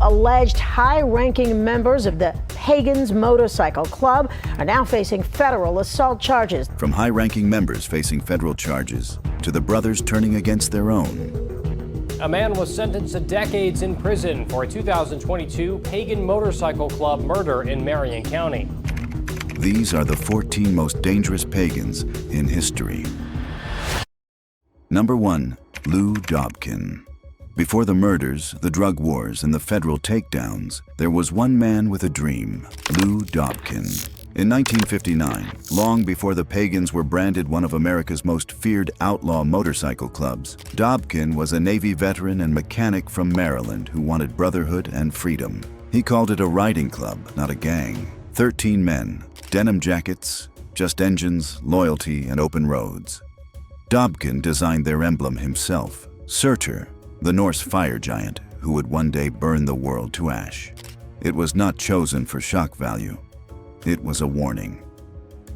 alleged high-ranking members of the Pagans Motorcycle Club are now facing federal assault charges. From high-ranking members facing federal charges to the brothers turning against their own. A man was sentenced to decades in prison for a 2022 Pagan Motorcycle Club murder in Marion County. These are the 14 most dangerous pagans in history. Number 1. Lou Dobkin. Before the murders, the drug wars, and the federal takedowns, there was one man with a dream, Lou Dobkin. In 1959, long before the Pagans were branded one of America's most feared outlaw motorcycle clubs, Dobkin was a Navy veteran and mechanic from Maryland who wanted brotherhood and freedom. He called it a riding club, not a gang. 13 men, denim jackets, just engines, loyalty, and open roads. Dobkin designed their emblem himself, Surtur, the Norse fire giant who would one day burn the world to ash. It was not chosen for shock value. It was a warning.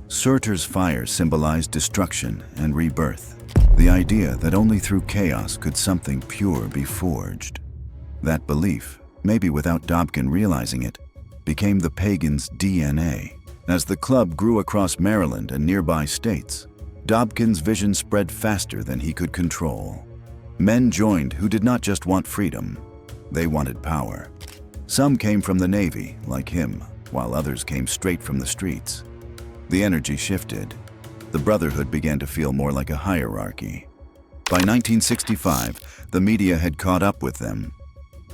Surtur's fire symbolized destruction and rebirth, the idea that only through chaos could something pure be forged. That belief, maybe without Dobkin realizing it, became the Pagans' DNA. As the club grew across Maryland and nearby states, Dobkin's vision spread faster than he could control. Men joined who did not just want freedom, they wanted power. Some came from the Navy, like him, while others came straight from the streets. The energy shifted. The brotherhood began to feel more like a hierarchy. By 1965, the media had caught up with them.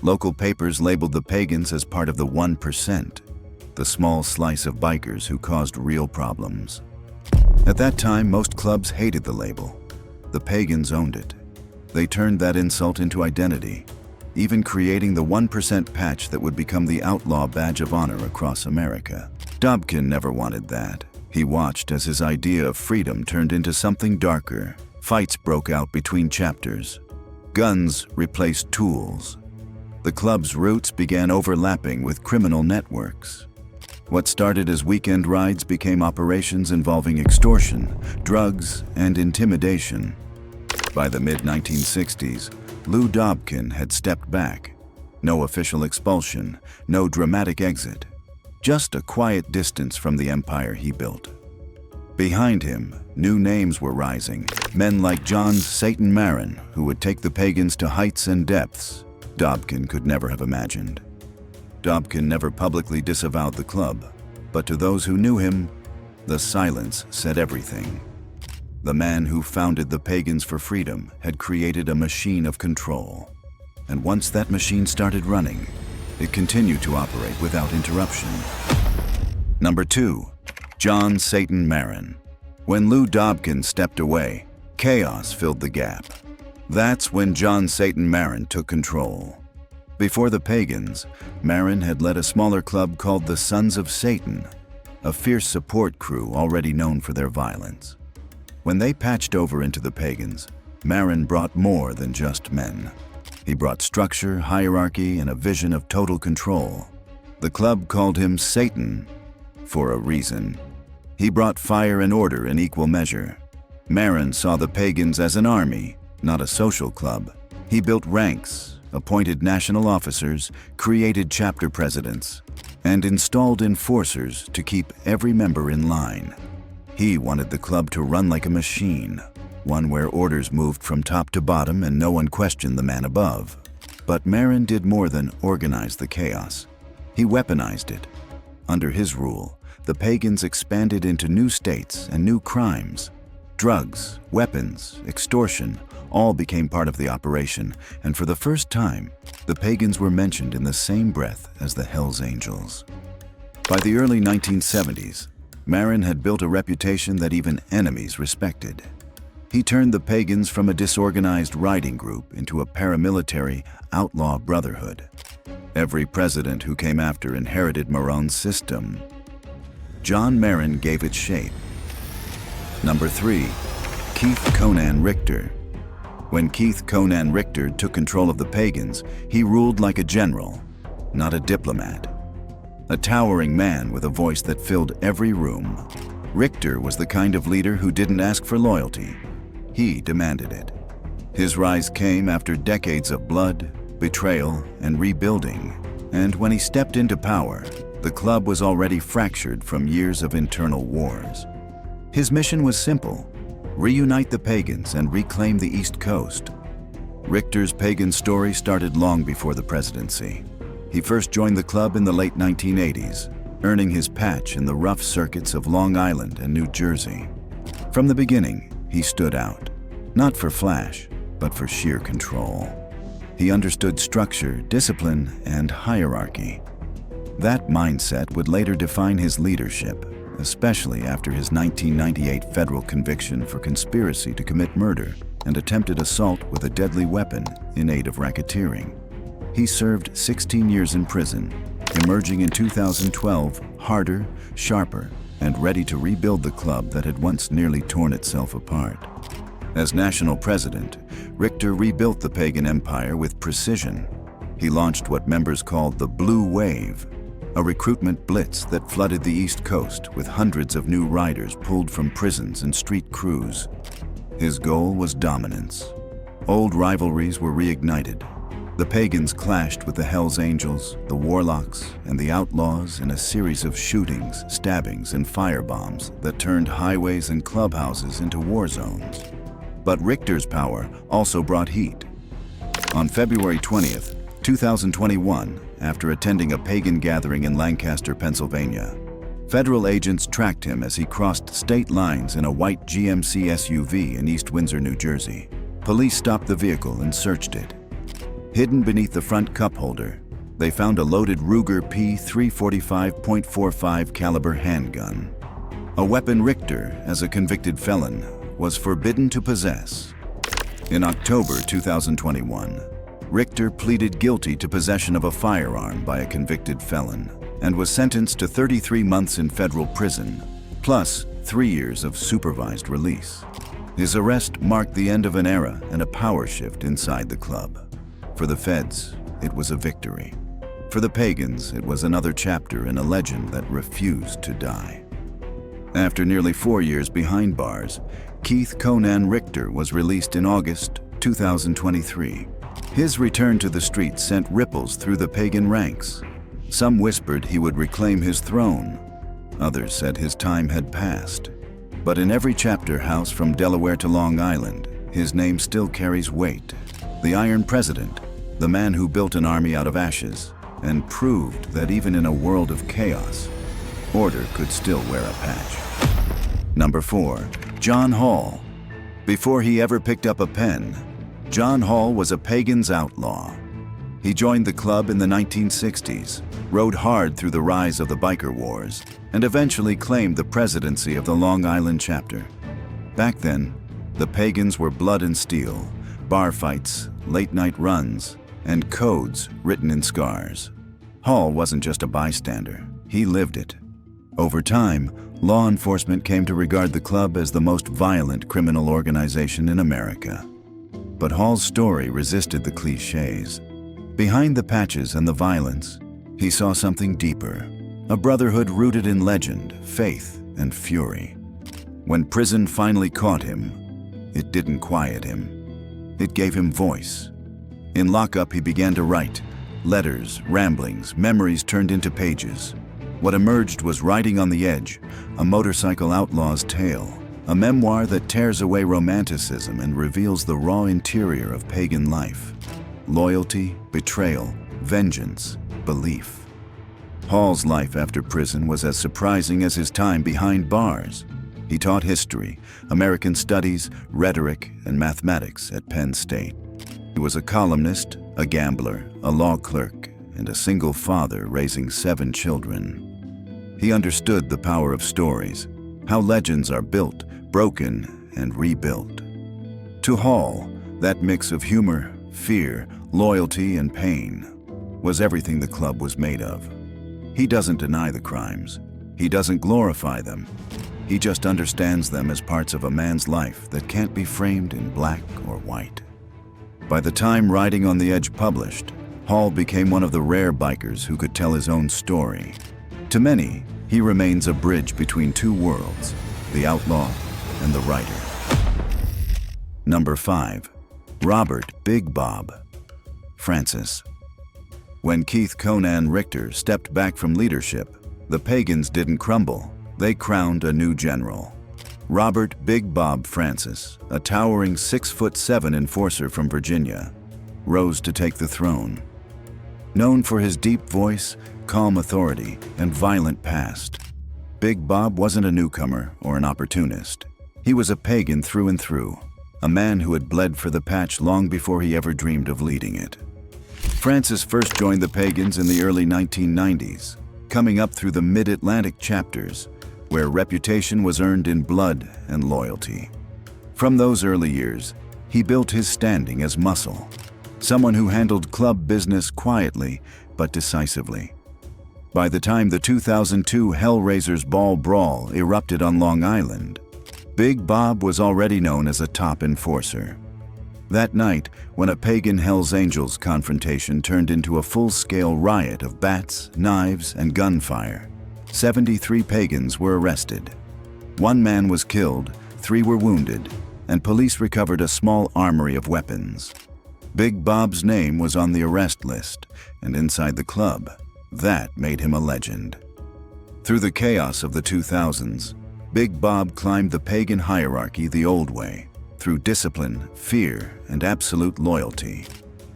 Local papers labeled the Pagans as part of the 1%, the small slice of bikers who caused real problems. At that time, most clubs hated the label. The Pagans owned it. They turned that insult into identity, even creating the 1% patch that would become the outlaw badge of honor across America. Dobkin never wanted that. He watched as his idea of freedom turned into something darker. Fights broke out between chapters. Guns replaced tools. The club's roots began overlapping with criminal networks. What started as weekend rides became operations involving extortion, drugs, and intimidation. By the mid-1960s, Lou Dobkin had stepped back. No official expulsion, no dramatic exit. Just a quiet distance from the empire he built. Behind him, new names were rising. Men like Satan Marin, who would take the Pagans to heights and depths Dobkin could never have imagined. Dobkin never publicly disavowed the club, but to those who knew him, the silence said everything. The man who founded the Pagans for freedom had created a machine of control. And once that machine started running, it continued to operate without interruption. Number 2. Satan Marin. When Lou Dobkin stepped away, chaos filled the gap. That's when Satan Marin took control. Before the Pagans, Marin had led a smaller club called the Sons of Satan, a fierce support crew already known for their violence. When they patched over into the Pagans, Marin brought more than just men. He brought structure, hierarchy, and a vision of total control. The club called him Satan for a reason. He brought fire and order in equal measure. Marin saw the Pagans as an army, not a social club. He built ranks, appointed national officers, created chapter presidents, and installed enforcers to keep every member in line. He wanted the club to run like a machine, one where orders moved from top to bottom and no one questioned the man above. But Marin did more than organize the chaos. He weaponized it. Under his rule, the Pagans expanded into new states and new crimes. Drugs, weapons, extortion, all became part of the operation, and for the first time, the Pagans were mentioned in the same breath as the Hells Angels. By the early 1970s, Marin had built a reputation that even enemies respected. He turned the Pagans from a disorganized riding group into a paramilitary outlaw brotherhood. Every president who came after inherited Marin's system. Marin gave it shape. Number 3. Keith Conan Richter. When Keith Conan Richter took control of the Pagans, he ruled like a general, not a diplomat. A towering man with a voice that filled every room. Richter was the kind of leader who didn't ask for loyalty. He demanded it. His rise came after decades of blood, betrayal, and rebuilding. And when he stepped into power, the club was already fractured from years of internal wars. His mission was simple: reunite the Pagans and reclaim the East Coast. Richter's pagan story started long before the presidency. He first joined the club in the late 1980s, earning his patch in the rough circuits of Long Island and New Jersey. From the beginning, he stood out, not for flash, but for sheer control. He understood structure, discipline, and hierarchy. That mindset would later define his leadership, especially after his 1998 federal conviction for conspiracy to commit murder and attempted assault with a deadly weapon in aid of racketeering. He served 16 years in prison, emerging in 2012 harder, sharper, and ready to rebuild the club that had once nearly torn itself apart. As national president, Richter rebuilt the pagan empire with precision. He launched what members called the Blue Wave, a recruitment blitz that flooded the East Coast with hundreds of new riders pulled from prisons and street crews. His goal was dominance. Old rivalries were reignited. The Pagans clashed with the Hells Angels, the Warlocks, and the Outlaws in a series of shootings, stabbings, and firebombs that turned highways and clubhouses into war zones. But Richter's power also brought heat. On February 20th, 2021, after attending a pagan gathering in Lancaster, Pennsylvania, federal agents tracked him as he crossed state lines in a white GMC SUV in East Windsor, New Jersey. Police stopped the vehicle and searched it. Hidden beneath the front cup holder, they found a loaded Ruger P345.45 caliber handgun, a weapon Richter, as a convicted felon, was forbidden to possess. In October 2021, Richter pleaded guilty to possession of a firearm by a convicted felon and was sentenced to 33 months in federal prison, plus 3 years of supervised release. His arrest marked the end of an era and a power shift inside the club. For the feds, it was a victory. For the Pagans, it was another chapter in a legend that refused to die. After nearly 4 years behind bars, Keith Conan Richter was released in August 2023. His return to the streets sent ripples through the pagan ranks. Some whispered he would reclaim his throne. Others said his time had passed. But in every chapter house from Delaware to Long Island, his name still carries weight. The Iron President, the man who built an army out of ashes and proved that even in a world of chaos, order could still wear a patch. Number 4. John Hall. Before he ever picked up a pen, John Hall was a Pagans outlaw. He joined the club in the 1960s, rode hard through the rise of the biker wars, and eventually claimed the presidency of the Long Island chapter. Back then, the Pagans were blood and steel, bar fights, late-night runs, and codes written in scars. Hall wasn't just a bystander, he lived it. Over time, law enforcement came to regard the club as the most violent criminal organization in America. But Hall's story resisted the cliches. Behind the patches and the violence, he saw something deeper, a brotherhood rooted in legend, faith, and fury. When prison finally caught him, it didn't quiet him. It gave him voice. In lockup, he began to write. Letters, ramblings, memories turned into pages. What emerged was Riding on the Edge, a motorcycle outlaw's tale, a memoir that tears away romanticism and reveals the raw interior of pagan life. Loyalty, betrayal, vengeance, belief. Hall's life after prison was as surprising as his time behind bars. He taught history, American studies, rhetoric, and mathematics at Penn State. He was a columnist, a gambler, a law clerk, and a single father raising 7 children. He understood the power of stories, how legends are built, broken, and rebuilt. To Hall, that mix of humor, fear, loyalty, and pain was everything the club was made of. He doesn't deny the crimes. He doesn't glorify them. He just understands them as parts of a man's life that can't be framed in black or white. By the time Riding on the Edge published, Hall became one of the rare bikers who could tell his own story. To many, he remains a bridge between two worlds, the outlaw and the writer. Number 5. Robert Big Bob Francis. When Keith Conan Richter stepped back from leadership, the Pagans didn't crumble. They crowned a new general. Robert Big Bob Francis, a towering 6'7" enforcer from Virginia, rose to take the throne. Known for his deep voice, calm authority, and violent past, Big Bob wasn't a newcomer or an opportunist. He was a pagan through and through, a man who had bled for the patch long before he ever dreamed of leading it. Francis first joined the Pagans in the early 1990s, coming up through the mid-Atlantic chapters, where reputation was earned in blood and loyalty. From those early years, he built his standing as muscle, someone who handled club business quietly but decisively. By the time the 2002 Hellraisers Ball Brawl erupted on Long Island, Big Bob was already known as a top enforcer. That night, when a pagan Hells Angels confrontation turned into a full-scale riot of bats, knives, and gunfire, 73 pagans were arrested. 1 man was killed, 3 were wounded, and police recovered a small armory of weapons. Big Bob's name was on the arrest list, and inside the club, that made him a legend. Through the chaos of the 2000s, Big Bob climbed the pagan hierarchy the old way, through discipline, fear, and absolute loyalty.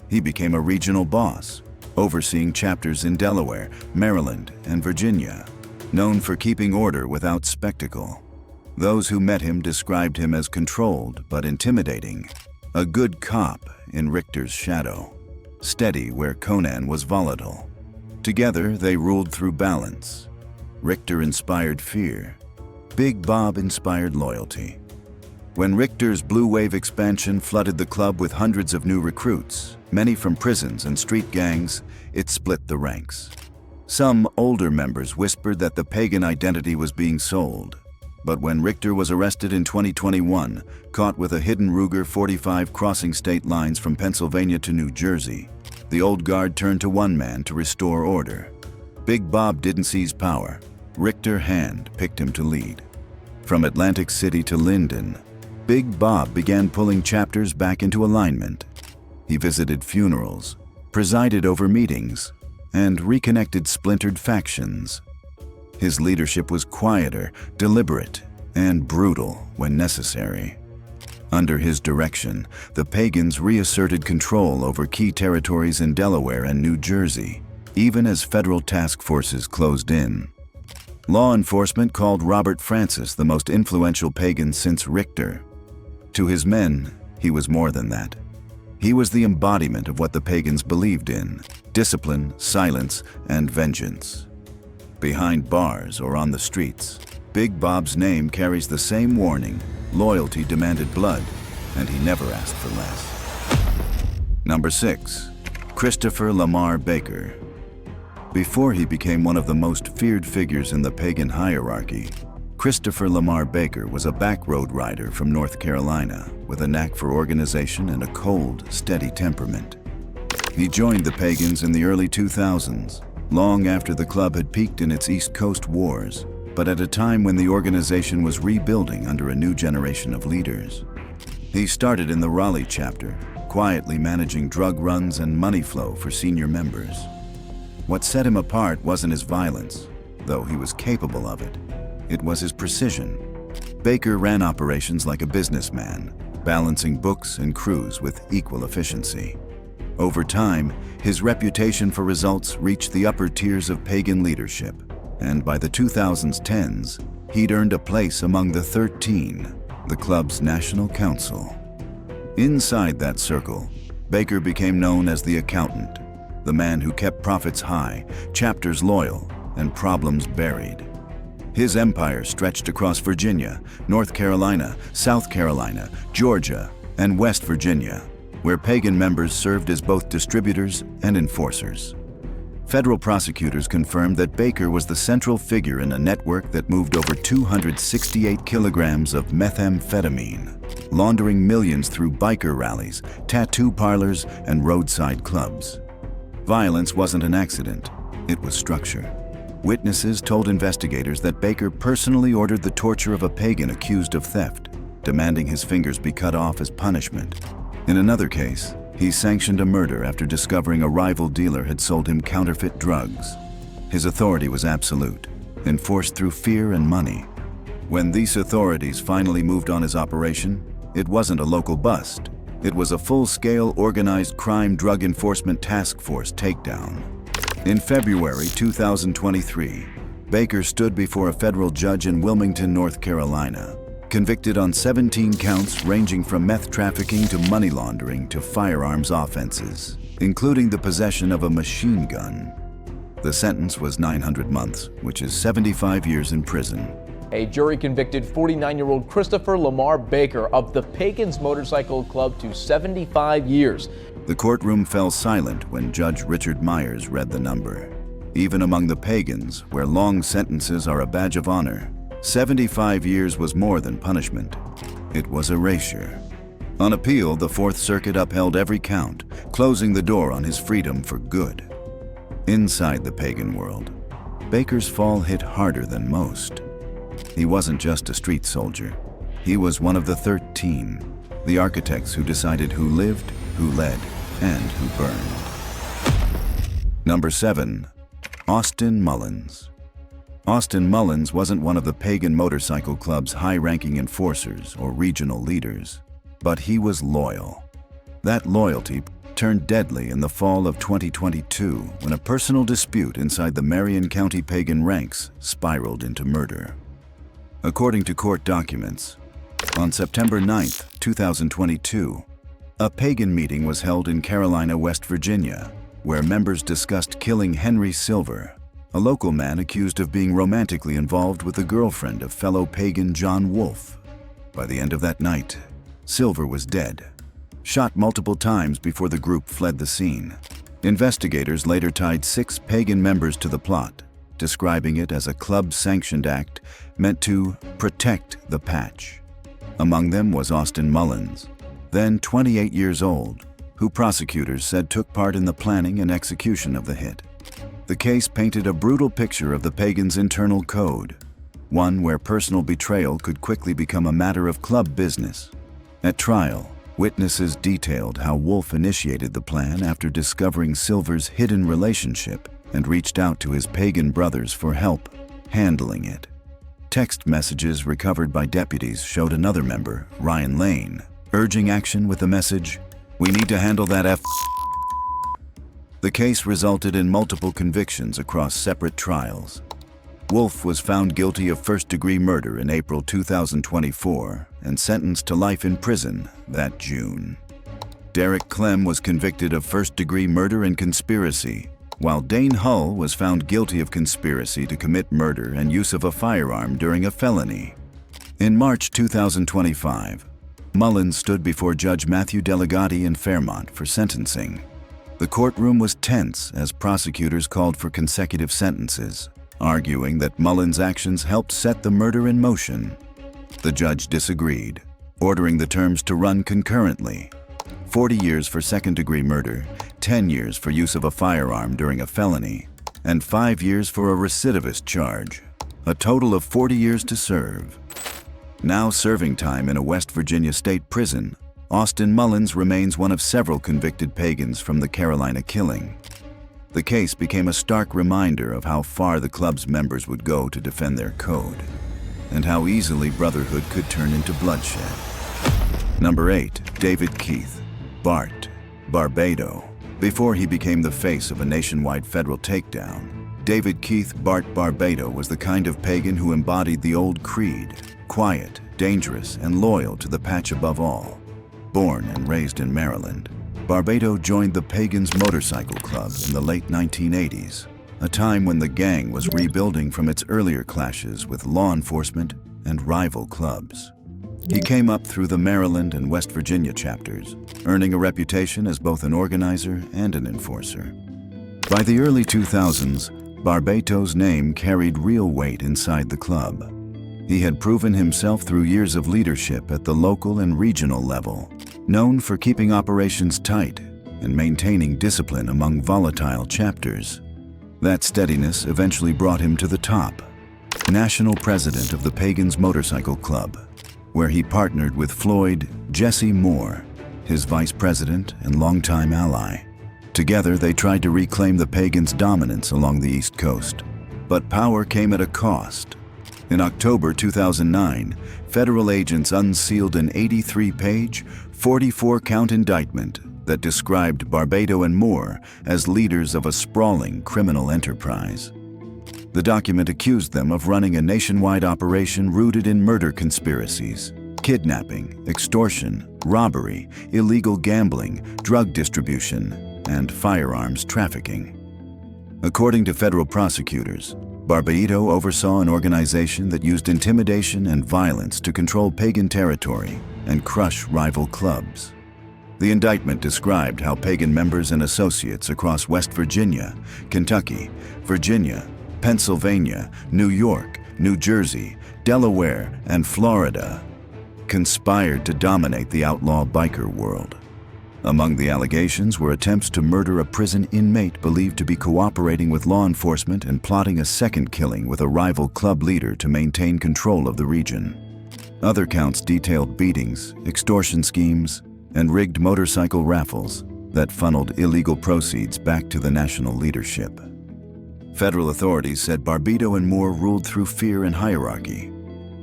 He became a regional boss, overseeing chapters in Delaware, Maryland, and Virginia, known for keeping order without spectacle. Those who met him described him as controlled but intimidating, a good cop in Richter's shadow, steady where Conan was volatile. Together, they ruled through balance. Richter inspired fear. Big Bob inspired loyalty. When Richter's Blue Wave expansion flooded the club with hundreds of new recruits, many from prisons and street gangs, it split the ranks. Some older members whispered that the pagan identity was being sold. But when Richter was arrested in 2021, caught with a hidden Ruger 45 crossing state lines from Pennsylvania to New Jersey, the old guard turned to one man to restore order. Big Bob didn't seize power. Richter handpicked him to lead. From Atlantic City to Linden, Big Bob began pulling chapters back into alignment. He visited funerals, presided over meetings, and reconnected splintered factions. His leadership was quieter, deliberate, and brutal when necessary. Under his direction, the Pagans reasserted control over key territories in Delaware and New Jersey, even as federal task forces closed in. Law enforcement called Robert Francis the most influential pagan since Richter. To his men, he was more than that. He was the embodiment of what the Pagans believed in: discipline, silence, and vengeance. Behind bars or on the streets, Big Bob's name carries the same warning: loyalty demanded blood, and he never asked for less. Number 6. Christopher Lamar Baker. Before he became one of the most feared figures in the pagan hierarchy, Christopher Lamar Baker was a backroad rider from North Carolina with a knack for organization and a cold, steady temperament. He joined the Pagans in the early 2000s, long after the club had peaked in its East Coast wars, but at a time when the organization was rebuilding under a new generation of leaders. He started in the Raleigh chapter, quietly managing drug runs and money flow for senior members. What set him apart wasn't his violence, though he was capable of it. It was his precision. Baker ran operations like a businessman, balancing books and crews with equal efficiency. Over time, his reputation for results reached the upper tiers of pagan leadership, and by the 2010s, he'd earned a place among the 13, the club's national council. Inside that circle, Baker became known as the accountant, the man who kept profits high, chapters loyal, and problems buried. His empire stretched across Virginia, North Carolina, South Carolina, Georgia, and West Virginia, where pagan members served as both distributors and enforcers. Federal prosecutors confirmed that Baker was the central figure in a network that moved over 268 kilograms of methamphetamine, laundering millions through biker rallies, tattoo parlors, and roadside clubs. Violence wasn't an accident, it was structure. Witnesses told investigators that Baker personally ordered the torture of a pagan accused of theft, demanding his fingers be cut off as punishment. In another case, He sanctioned a murder after discovering a rival dealer had sold him counterfeit drugs. His authority was absolute, enforced through fear and money. When these authorities finally moved on his operation, it wasn't a local bust. It was a full-scale organized crime drug enforcement task force takedown. In February 2023, Baker stood before a federal judge in Wilmington, North Carolina, convicted on 17 counts ranging from meth trafficking to money laundering to firearms offenses, including the possession of a machine gun. The sentence was 900 months, which is 75 years in prison. A jury convicted 49-year-old Christopher Lamar Baker of the Pagans Motorcycle Club to 75 years. The courtroom fell silent when Judge Richard Myers read the number. Even among the Pagans, where long sentences are a badge of honor, 75 years was more than punishment. It was erasure. On appeal, the Fourth Circuit upheld every count, closing the door on his freedom for good. Inside the pagan world, Baker's fall hit harder than most. He wasn't just a street soldier. He was one of the 13, the architects who decided who lived, who led, and who burned. Number 7. Austin Mullins. Austin Mullins wasn't one of the Pagan Motorcycle Club's high-ranking enforcers or regional leaders, but he was loyal. That loyalty turned deadly in the fall of 2022 when a personal dispute inside the Marion County Pagan ranks spiraled into murder. According to court documents, on September 9, 2022, a pagan meeting was held in Carolina, West Virginia, where members discussed killing Henry Silver, a local man accused of being romantically involved with the girlfriend of fellow pagan John Wolfe. By the end of that night, Silver was dead, shot multiple times before the group fled the scene. Investigators later tied 6 pagan members to the plot, describing it as a club-sanctioned act meant to protect the patch. Among them was Austin Mullins, then 28 years old, who prosecutors said took part in the planning and execution of the hit. The case painted a brutal picture of the Pagans' internal code, one where personal betrayal could quickly become a matter of club business. At trial, witnesses detailed how Wolfe initiated the plan after discovering Silver's hidden relationship and reached out to his pagan brothers for help handling it. Text messages recovered by deputies showed another member, Ryan Lane, urging action with the message, "We need to handle that F." The case resulted in multiple convictions across separate trials. Wolfe was found guilty of first-degree murder in April 2024 and sentenced to life in prison that June. Derek Clem was convicted of first-degree murder and conspiracy, while Dane Hull was found guilty of conspiracy to commit murder and use of a firearm during a felony. In March 2025, Mullins stood before Judge Matthew Delegati in Fairmont for sentencing. The courtroom was tense as prosecutors called for consecutive sentences, arguing that Mullins' actions helped set the murder in motion. The judge disagreed, ordering the terms to run concurrently: 40 years for second-degree murder, 10 years for use of a firearm during a felony, and 5 years for a recidivist charge, a total of 40 years to serve. Now serving time in a West Virginia state prison, Austin Mullins remains one of several convicted pagans from the Carolina killing. The case became a stark reminder of how far the club's members would go to defend their code, and how easily brotherhood could turn into bloodshed. Number 8. David Keith, Bart, Barbado. Before he became the face of a nationwide federal takedown, David Keith Bart Barbado was the kind of pagan who embodied the old creed: quiet, dangerous, and loyal to the patch above all. Born and raised in Maryland, Barbado joined the Pagans Motorcycle Club in the late 1980s, a time when the gang was rebuilding from its earlier clashes with law enforcement and rival clubs. He came up through the Maryland and West Virginia chapters, earning a reputation as both an organizer and an enforcer. By the early 2000s, Barbado's name carried real weight inside the club. He had proven himself through years of leadership at the local and regional level, known for keeping operations tight and maintaining discipline among volatile chapters. That steadiness eventually brought him to the top, national president of the Pagans Motorcycle Club, where he partnered with Floyd Jesse Moore his vice president and longtime ally. Together, they tried to reclaim the Pagans' dominance along the East Coast. But power came at a cost. In October 2009, federal agents unsealed an 83-page, 44-count indictment that described Barbato and Moore as leaders of a sprawling criminal enterprise. The document accused them of running a nationwide operation rooted in murder conspiracies, kidnapping, extortion, robbery, illegal gambling, drug distribution, and firearms trafficking. According to federal prosecutors, Barbato oversaw an organization that used intimidation and violence to control pagan territory and crush rival clubs. The indictment described how pagan members and associates across West Virginia, Kentucky, Virginia, Pennsylvania, New York, New Jersey, Delaware, and Florida conspired to dominate the outlaw biker world. Among the allegations were attempts to murder a prison inmate believed to be cooperating with law enforcement and plotting a second killing with a rival club leader to maintain control of the region. Other counts detailed beatings, extortion schemes, and rigged motorcycle raffles that funneled illegal proceeds back to the national leadership. Federal authorities said Barbato and Moore ruled through fear and hierarchy.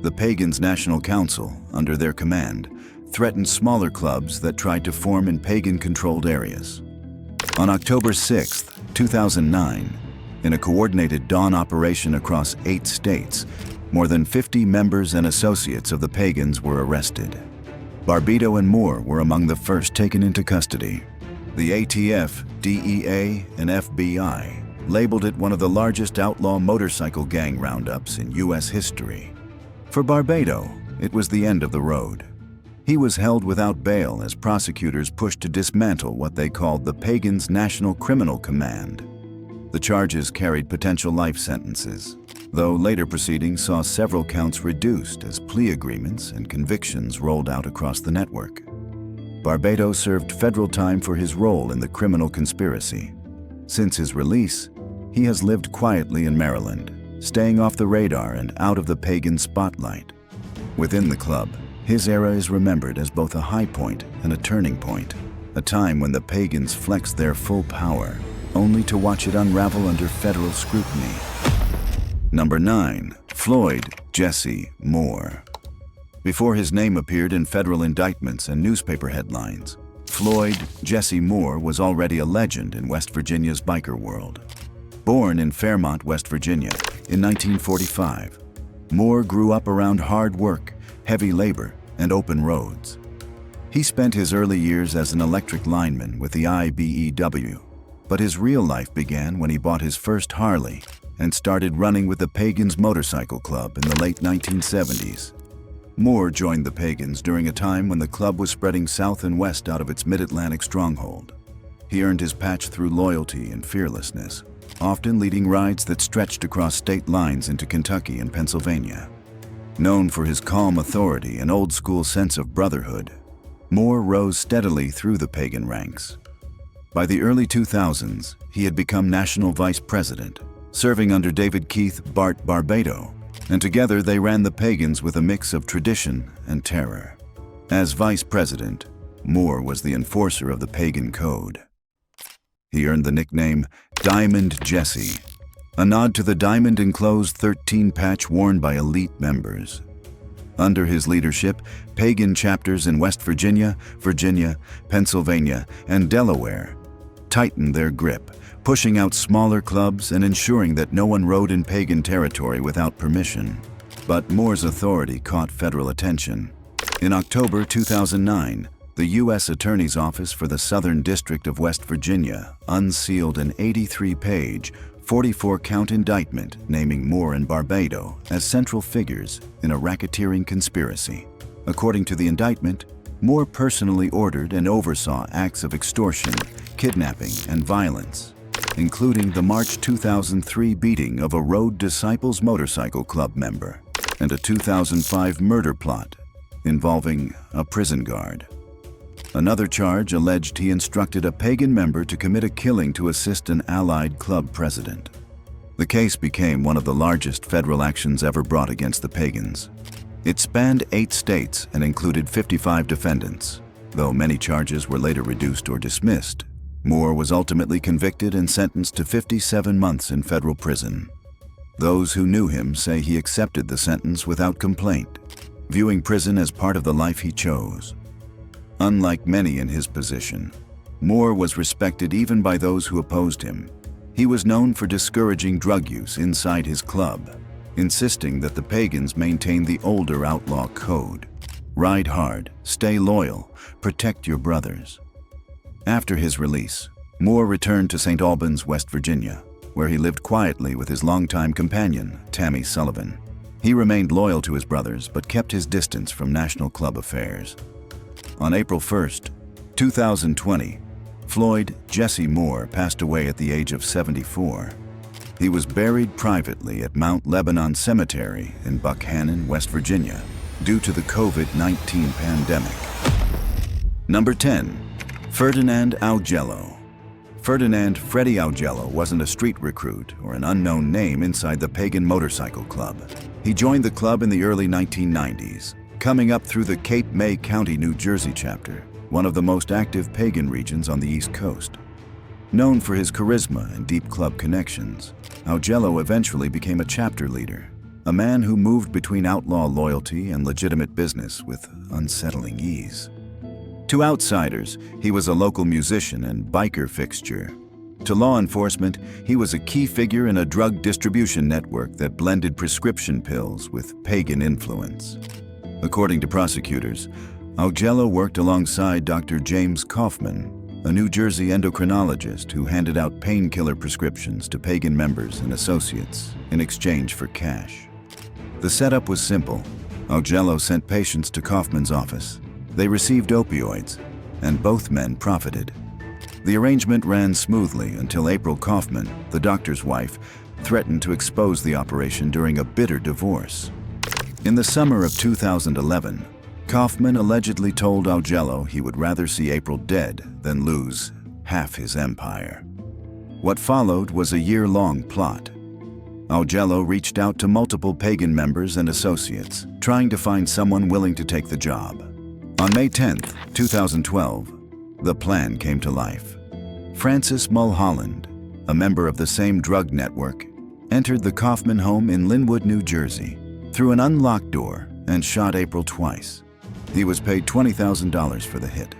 The Pagans' National Council, under their command, threatened smaller clubs that tried to form in pagan-controlled areas. On October 6, 2009, in a coordinated dawn operation across 8 states, more than 50 members and associates of the Pagans were arrested. Barbato and Moore were among the first taken into custody. The ATF, DEA, and FBI labeled it one of the largest outlaw motorcycle gang roundups in U.S. history. For Barbato, it was the end of the road. He was held without bail as prosecutors pushed to dismantle what they called the Pagans' National Criminal Command. The charges carried potential life sentences, though later proceedings saw several counts reduced as plea agreements and convictions rolled out across the network. Barbato served federal time for his role in the criminal conspiracy. Since his release, he has lived quietly in Maryland, staying off the radar and out of the pagan spotlight. Within the club, his era is remembered as both a high point and a turning point, a time when the Pagans flexed their full power, only to watch it unravel under federal scrutiny. Number 9. Floyd Jesse Moore. Before his name appeared in federal indictments and newspaper headlines, Floyd Jesse Moore was already a legend in West Virginia's biker world. Born in Fairmont, West Virginia in 1945, Moore grew up around hard work, heavy labor, and open roads. He spent his early years as an electric lineman with the IBEW, but his real life began when he bought his first Harley and started running with the Pagans Motorcycle Club in the late 1970s. Moore joined the Pagans during a time when the club was spreading south and west out of its mid-Atlantic stronghold. He earned his patch through loyalty and fearlessness, often leading rides that stretched across state lines into Kentucky and Pennsylvania. Known for his calm authority and old-school sense of brotherhood, Moore rose steadily through the pagan ranks. By the early 2000s, he had become national vice president, serving under David Keith Bart Barbato, and together they ran the Pagans with a mix of tradition and terror. As vice president, Moore was the enforcer of the pagan code. He earned the nickname Diamond Jesse, a nod to the diamond-enclosed 13 patch worn by elite members. Under his leadership, pagan chapters in West Virginia, Pennsylvania, and Delaware tightened their grip, pushing out smaller clubs and ensuring that no one rode in pagan territory without permission. But Moore's authority caught federal attention. In October 2009, the U.S. Attorney's Office for the Southern District of West Virginia unsealed an 83-page, 44-count indictment naming Moore and Barbato as central figures in a racketeering conspiracy. According to the indictment, Moore personally ordered and oversaw acts of extortion, kidnapping, and violence, including the March 2003 beating of a Rhode Disciples Motorcycle Club member and a 2005 murder plot involving a prison guard. Another charge alleged he instructed a pagan member to commit a killing to assist an allied club president. The case became one of the largest federal actions ever brought against the Pagans. It spanned 8 states and included 55 defendants. Though many charges were later reduced or dismissed, Moore was ultimately convicted and sentenced to 57 months in federal prison. Those who knew him say he accepted the sentence without complaint, viewing prison as part of the life he chose. Unlike many in his position, Moore was respected even by those who opposed him. He was known for discouraging drug use inside his club, insisting that the Pagans maintain the older outlaw code. Ride hard, stay loyal, protect your brothers. After his release, Moore returned to St. Albans, West Virginia, where he lived quietly with his longtime companion, Tammy Sullivan. He remained loyal to his brothers but kept his distance from national club affairs. On April 1st, 2020, Floyd Jesse Moore passed away at the age of 74. He was buried privately at Mount Lebanon Cemetery in Buckhannon, West Virginia, due to the COVID-19 pandemic. Number 10. Ferdinand Augello. Ferdinand Freddie Augello wasn't a street recruit or an unknown name inside the Pagan Motorcycle Club. He joined the club in the early 1990s, coming up through the Cape May County, New Jersey chapter, one of the most active pagan regions on the East Coast. Known for his charisma and deep club connections, Augello eventually became a chapter leader, a man who moved between outlaw loyalty and legitimate business with unsettling ease. To outsiders, he was a local musician and biker fixture. To law enforcement, he was a key figure in a drug distribution network that blended prescription pills with pagan influence. According to prosecutors, Augello worked alongside Dr. James Kaufman, a New Jersey endocrinologist who handed out painkiller prescriptions to pagan members and associates in exchange for cash. The setup was simple. Augello sent patients to Kaufman's office. They received opioids, and both men profited. The arrangement ran smoothly until April Kaufman, the doctor's wife, threatened to expose the operation during a bitter divorce. In the summer of 2011, Kaufman allegedly told Augello he would rather see April dead than lose half his empire. What followed was a year-long plot. Augello reached out to multiple pagan members and associates, trying to find someone willing to take the job. On May 10, 2012, the plan came to life. Francis Mulholland, a member of the same drug network, entered the Kaufman home in Linwood, New Jersey, through an unlocked door and shot April twice. He was paid $20,000 for the hit.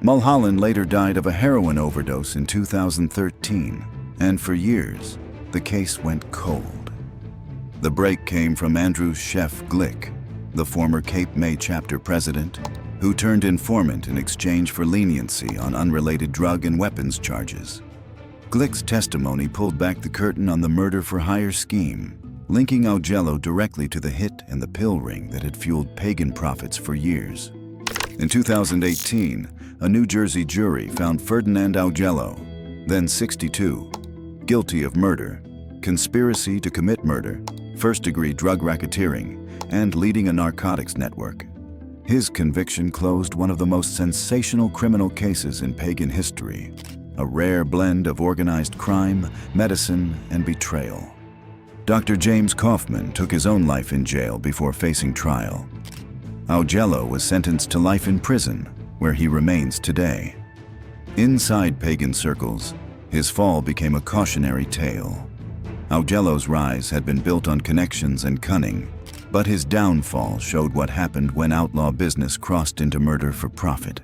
Mulholland later died of a heroin overdose in 2013, and for years, the case went cold. The break came from Andrew Chef Glick, the former Cape May chapter president, who turned informant in exchange for leniency on unrelated drug and weapons charges. Glick's testimony pulled back the curtain on the murder-for-hire scheme, linking Augello directly to the hit and the pill ring that had fueled pagan profits for years. In 2018, a New Jersey jury found Ferdinand Augello, then 62, guilty of murder, conspiracy to commit murder, first-degree drug racketeering, and leading a narcotics network. His conviction closed one of the most sensational criminal cases in pagan history, a rare blend of organized crime, medicine, and betrayal. Dr. James Kaufman took his own life in jail before facing trial. Augello was sentenced to life in prison, where he remains today. Inside pagan circles, his fall became a cautionary tale. Augello's rise had been built on connections and cunning, but his downfall showed what happened when outlaw business crossed into murder for profit.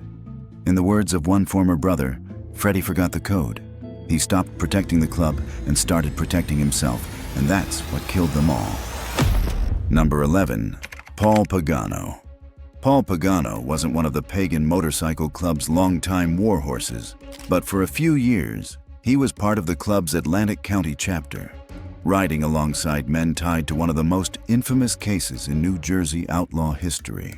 In the words of one former brother, Freddie forgot the code. He stopped protecting the club and started protecting himself, and that's what killed them all. Number 11. Paul Pagano. Paul Pagano wasn't one of the Pagan Motorcycle Club's longtime war horses, but for a few years, he was part of the club's Atlantic County chapter, riding alongside men tied to one of the most infamous cases in New Jersey outlaw history.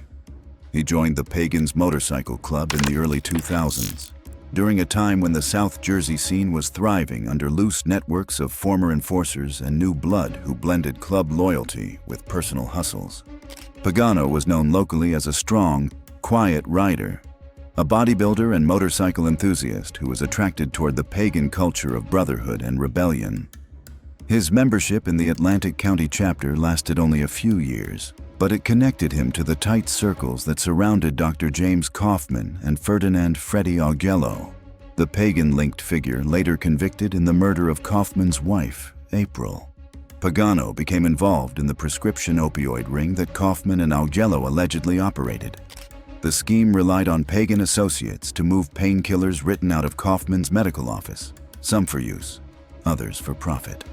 He joined the Pagans Motorcycle Club in the early 2000s, during a time when the South Jersey scene was thriving under loose networks of former enforcers and new blood who blended club loyalty with personal hustles. Pagano was known locally as a strong, quiet rider, a bodybuilder and motorcycle enthusiast who was attracted toward the pagan culture of brotherhood and rebellion. His membership in the Atlantic County chapter lasted only a few years, but it connected him to the tight circles that surrounded Dr. James Kaufman and Ferdinand Freddy Augello, the pagan-linked figure later convicted in the murder of Kaufman's wife, April. Pagano became involved in the prescription opioid ring that Kaufman and Augello allegedly operated. The scheme relied on pagan associates to move painkillers written out of Kaufman's medical office, some for use, others for profit.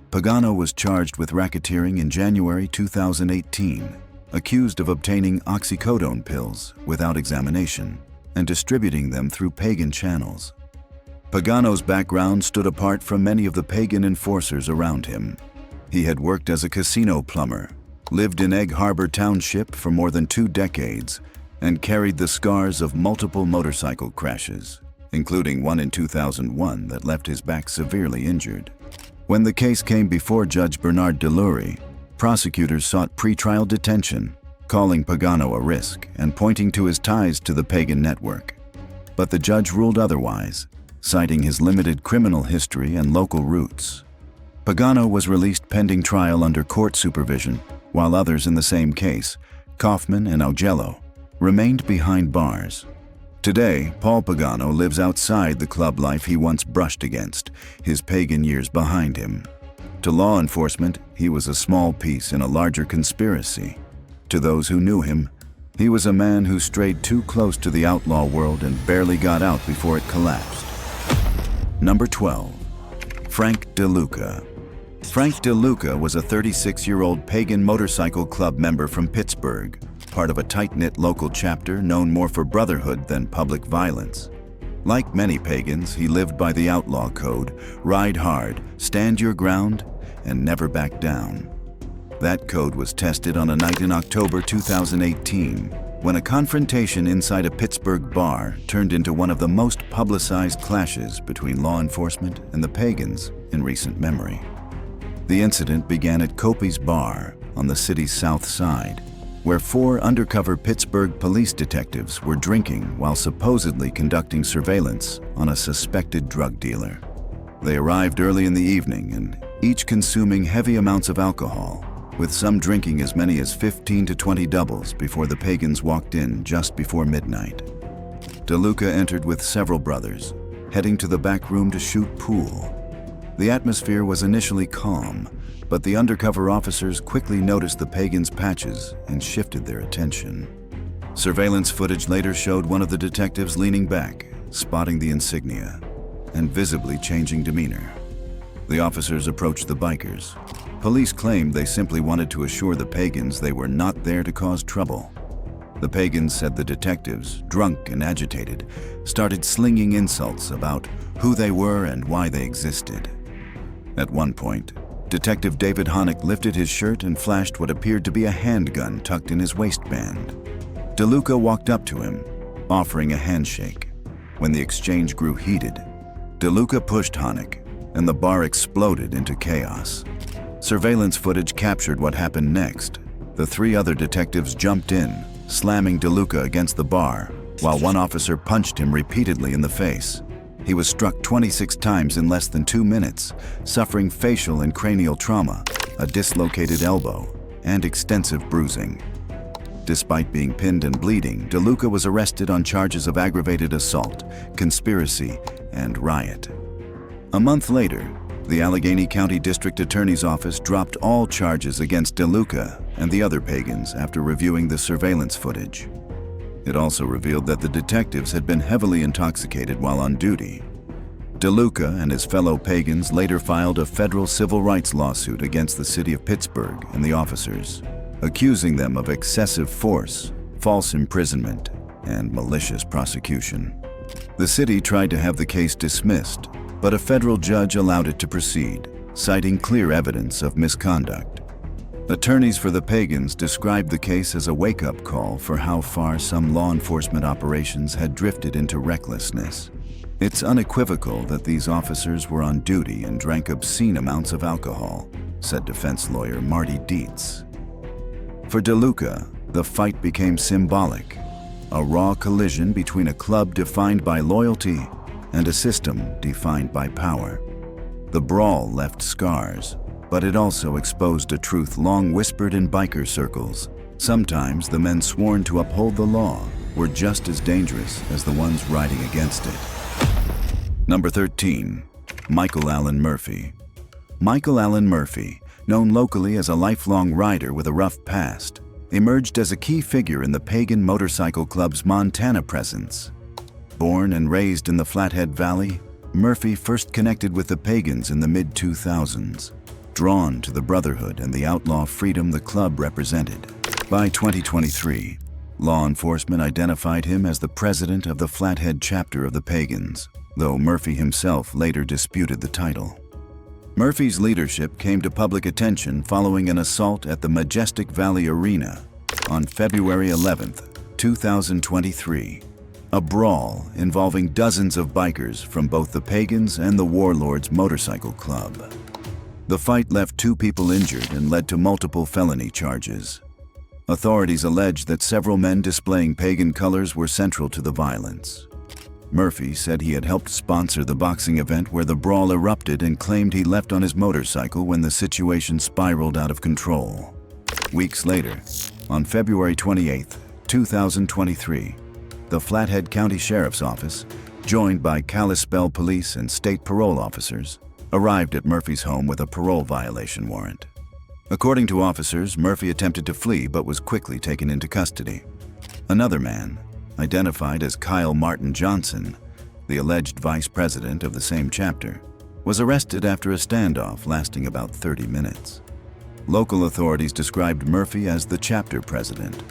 Pagano was charged with racketeering in January 2018, accused of obtaining oxycodone pills without examination and distributing them through pagan channels. Pagano's background stood apart from many of the pagan enforcers around him. He had worked as a casino plumber, lived in Egg Harbor Township for more than 2 decades, and carried the scars of multiple motorcycle crashes, including one in 2001 that left his back severely injured. When the case came before Judge Bernard Delury, prosecutors sought pretrial detention, calling Pagano a risk and pointing to his ties to the pagan network. But the judge ruled otherwise, citing his limited criminal history and local roots. Pagano was released pending trial under court supervision, while others in the same case, Kaufman and Augello, remained behind bars. Today, Paul Pagano lives outside the club life he once brushed against, his pagan years behind him. To law enforcement, he was a small piece in a larger conspiracy. To those who knew him, he was a man who strayed too close to the outlaw world and barely got out before it collapsed. Number 12. Frank DeLuca. Frank DeLuca was a 36-year-old pagan motorcycle club member from Pittsburgh, part of a tight-knit local chapter known more for brotherhood than public violence. Like many pagans, he lived by the outlaw code: ride hard, stand your ground, and never back down. That code was tested on a night in October 2018, when a confrontation inside a Pittsburgh bar turned into one of the most publicized clashes between law enforcement and the pagans in recent memory. The incident began at Kopi's Bar on the city's south side, where 4 undercover Pittsburgh police detectives were drinking while supposedly conducting surveillance on a suspected drug dealer. They arrived early in the evening and each consuming heavy amounts of alcohol, with some drinking as many as 15 to 20 doubles before the pagans walked in just before midnight. DeLuca entered with several brothers, heading to the back room to shoot pool. The atmosphere was initially calm, but the undercover officers quickly noticed the pagans' patches and shifted their attention. Surveillance footage later showed one of the detectives leaning back, spotting the insignia, and visibly changing demeanor. The officers approached the bikers. Police claimed they simply wanted to assure the pagans they were not there to cause trouble. The pagans said the detectives, drunk and agitated, started slinging insults about who they were and why they existed. At one point, Detective David Honeck lifted his shirt and flashed what appeared to be a handgun tucked in his waistband. DeLuca walked up to him, offering a handshake. When the exchange grew heated, DeLuca pushed Honeck, and the bar exploded into chaos. Surveillance footage captured what happened next. The 3 other detectives jumped in, slamming DeLuca against the bar, while one officer punched him repeatedly in the face. He was struck 26 times in less than 2 minutes, suffering facial and cranial trauma, a dislocated elbow, and extensive bruising. Despite being pinned and bleeding, DeLuca was arrested on charges of aggravated assault, conspiracy, and riot. A month later, the Allegheny County District Attorney's Office dropped all charges against DeLuca and the other pagans after reviewing the surveillance footage. It also revealed that the detectives had been heavily intoxicated while on duty. DeLuca and his fellow pagans later filed a federal civil rights lawsuit against the city of Pittsburgh and the officers, accusing them of excessive force, false imprisonment, and malicious prosecution. The city tried to have the case dismissed, but a federal judge allowed it to proceed, citing clear evidence of misconduct. Attorneys for the pagans described the case as a wake-up call for how far some law enforcement operations had drifted into recklessness. It's unequivocal that these officers were on duty and drank obscene amounts of alcohol, said defense lawyer Marty Dietz. For DeLuca, the fight became symbolic, a raw collision between a club defined by loyalty and a system defined by power. The brawl left scars, but it also exposed a truth long whispered in biker circles: Sometimes the men sworn to uphold the law were just as dangerous as the ones riding against it. Number 13. Michael Allen Murphy. Michael Allen Murphy, known locally as a lifelong rider with a rough past, emerged as a key figure in the Pagan Motorcycle Club's Montana presence. Born and raised in the Flathead Valley, Murphy first connected with the Pagans in the mid-2000s, drawn to the brotherhood and the outlaw freedom the club represented. By 2023, law enforcement identified him as the president of the Flathead chapter of the Pagans, though Murphy himself later disputed the title. Murphy's leadership came to public attention following an assault at the Majestic Valley Arena on February 11, 2023. A brawl involving dozens of bikers from both the Pagans and the Warlords Motorcycle Club. The fight left 2 people injured and led to multiple felony charges. Authorities allege that several men displaying pagan colors were central to the violence. Murphy said he had helped sponsor the boxing event where the brawl erupted and claimed he left on his motorcycle when the situation spiraled out of control. Weeks later, on February 28, 2023, the Flathead County Sheriff's Office, joined by Kalispell Police and state parole officers, arrived at Murphy's home with a parole violation warrant. According to officers, Murphy attempted to flee but was quickly taken into custody. Another man, identified as Kyle Martin Johnson, the alleged vice president of the same chapter, was arrested after a standoff lasting about 30 minutes. Local authorities described Murphy as the chapter president,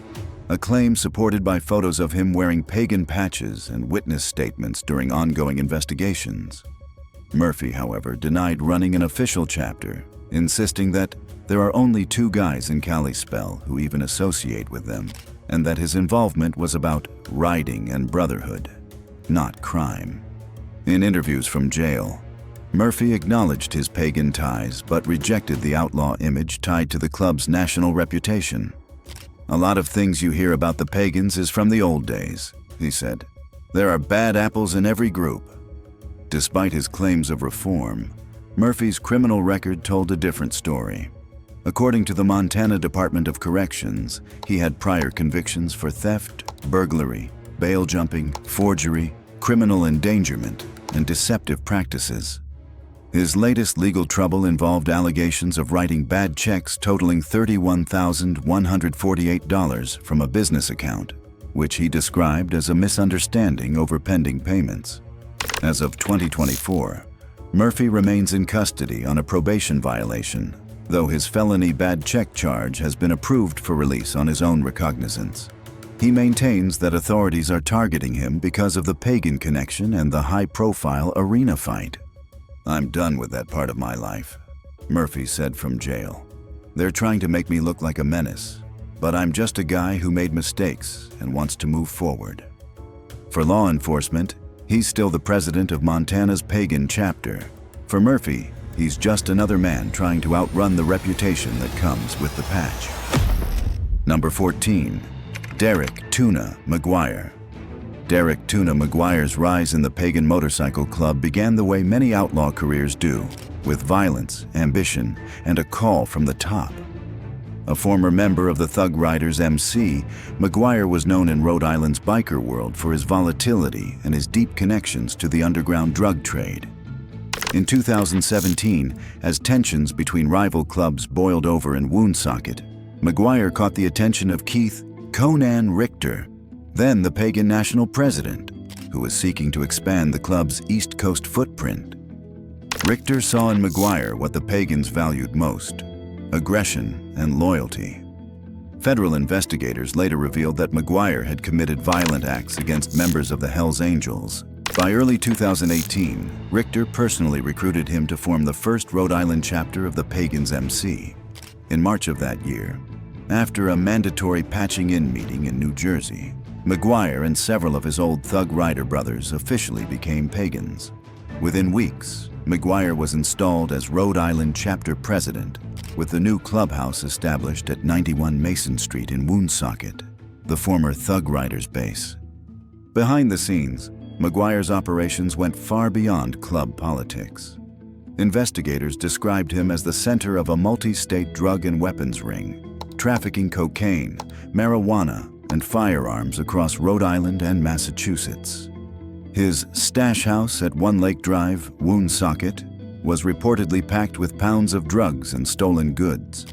a claim supported by photos of him wearing pagan patches and witness statements during ongoing investigations. Murphy, however, denied running an official chapter, insisting that there are only 2 guys in Kalispell who even associate with them, and that his involvement was about riding and brotherhood, not crime. In interviews from jail, Murphy acknowledged his pagan ties but rejected the outlaw image tied to the club's national reputation. "A lot of things you hear about the Pagans is from the old days," he said. "There are bad apples in every group." Despite his claims of reform, Murphy's criminal record told a different story. According to the Montana Department of Corrections, he had prior convictions for theft, burglary, bail jumping, forgery, criminal endangerment, and deceptive practices. His latest legal trouble involved allegations of writing bad checks totaling $31,148 from a business account, which he described as a misunderstanding over pending payments. As of 2024, Murphy remains in custody on a probation violation, though his felony bad check charge has been approved for release on his own recognizance. He maintains that authorities are targeting him because of the pagan connection and the high-profile arena fight. "I'm done with that part of my life," Murphy said from jail. "They're trying to make me look like a menace, but I'm just a guy who made mistakes and wants to move forward." For law enforcement, he's still the president of Montana's Pagan chapter. For Murphy, he's just another man trying to outrun the reputation that comes with the patch. Number 14. Derek "Tuna" McGuire. Derek "Tuna" McGuire's rise in the Pagan Motorcycle Club began the way many outlaw careers do, with violence, ambition, and a call from the top. A former member of the Thug Riders MC, McGuire was known in Rhode Island's biker world for his volatility and his deep connections to the underground drug trade. In 2017, as tensions between rival clubs boiled over in Woonsocket, McGuire caught the attention of Keith "Conan" Richter, then the Pagan national president, who was seeking to expand the club's East Coast footprint. Richter saw in McGuire what the Pagans valued most: aggression and loyalty. Federal investigators later revealed that McGuire had committed violent acts against members of the Hells Angels. By early 2018, Richter personally recruited him to form the first Rhode Island chapter of the Pagans MC. In March of that year, after a mandatory patching-in meeting in New Jersey, McGuire and several of his old Thug Rider brothers officially became Pagans. Within weeks, McGuire was installed as Rhode Island chapter president, with the new clubhouse established at 91 Mason Street in Woonsocket, the former Thug Riders base. Behind the scenes, McGuire's operations went far beyond club politics. Investigators described him as the center of a multi-state drug and weapons ring, trafficking cocaine, marijuana, and firearms across Rhode Island and Massachusetts. His stash house at One Lake Drive, Woonsocket, was reportedly packed with pounds of drugs and stolen goods.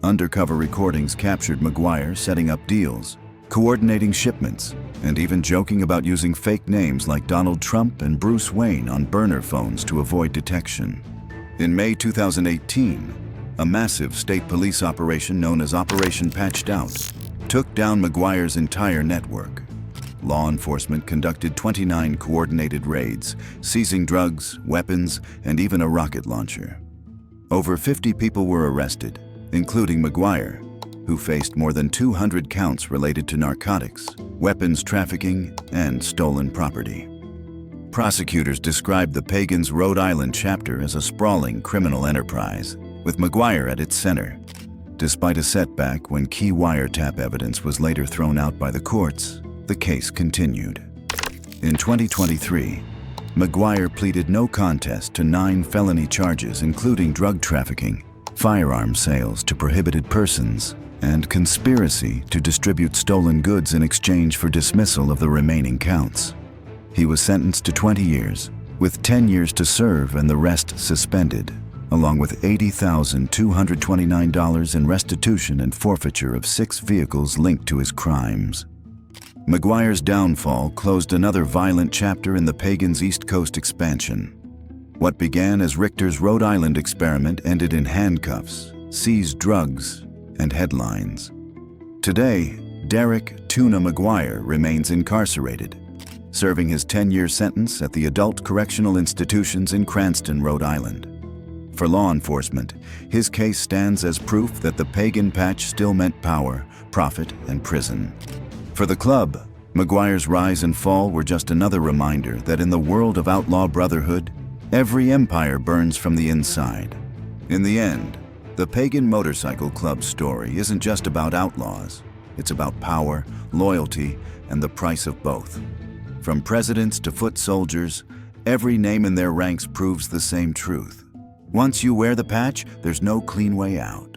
Undercover recordings captured McGuire setting up deals, coordinating shipments, and even joking about using fake names like Donald Trump and Bruce Wayne on burner phones to avoid detection. In May 2018, a massive state police operation known as Operation Patched Out took down McGuire's entire network. Law enforcement conducted 29 coordinated raids, seizing drugs, weapons, and even a rocket launcher. Over 50 people were arrested, including McGuire, who faced more than 200 counts related to narcotics, weapons trafficking, and stolen property. Prosecutors described the Pagans Rhode Island chapter as a sprawling criminal enterprise, with McGuire at its center. Despite a setback when key wiretap evidence was later thrown out by the courts, the case continued. In 2023, McGuire pleaded no contest to 9 felony charges, including drug trafficking, firearm sales to prohibited persons, and conspiracy to distribute stolen goods in exchange for dismissal of the remaining counts. He was sentenced to 20 years, with 10 years to serve and the rest suspended, along with $80,229 in restitution and forfeiture of 6 vehicles linked to his crimes. McGuire's downfall closed another violent chapter in the Pagans' East Coast expansion. What began as Richter's Rhode Island experiment ended in handcuffs, seized drugs, and headlines. Today, Derek "Tuna" McGuire remains incarcerated, serving his 10-year sentence at the adult correctional institutions in Cranston, Rhode Island. For law enforcement, his case stands as proof that the Pagan patch still meant power, profit, and prison. For the club, McGuire's rise and fall were just another reminder that in the world of outlaw brotherhood, every empire burns from the inside. In the end, the Pagan Motorcycle Club's story isn't just about outlaws. It's about power, loyalty, and the price of both. From presidents to foot soldiers, every name in their ranks proves the same truth. Once you wear the patch, there's no clean way out.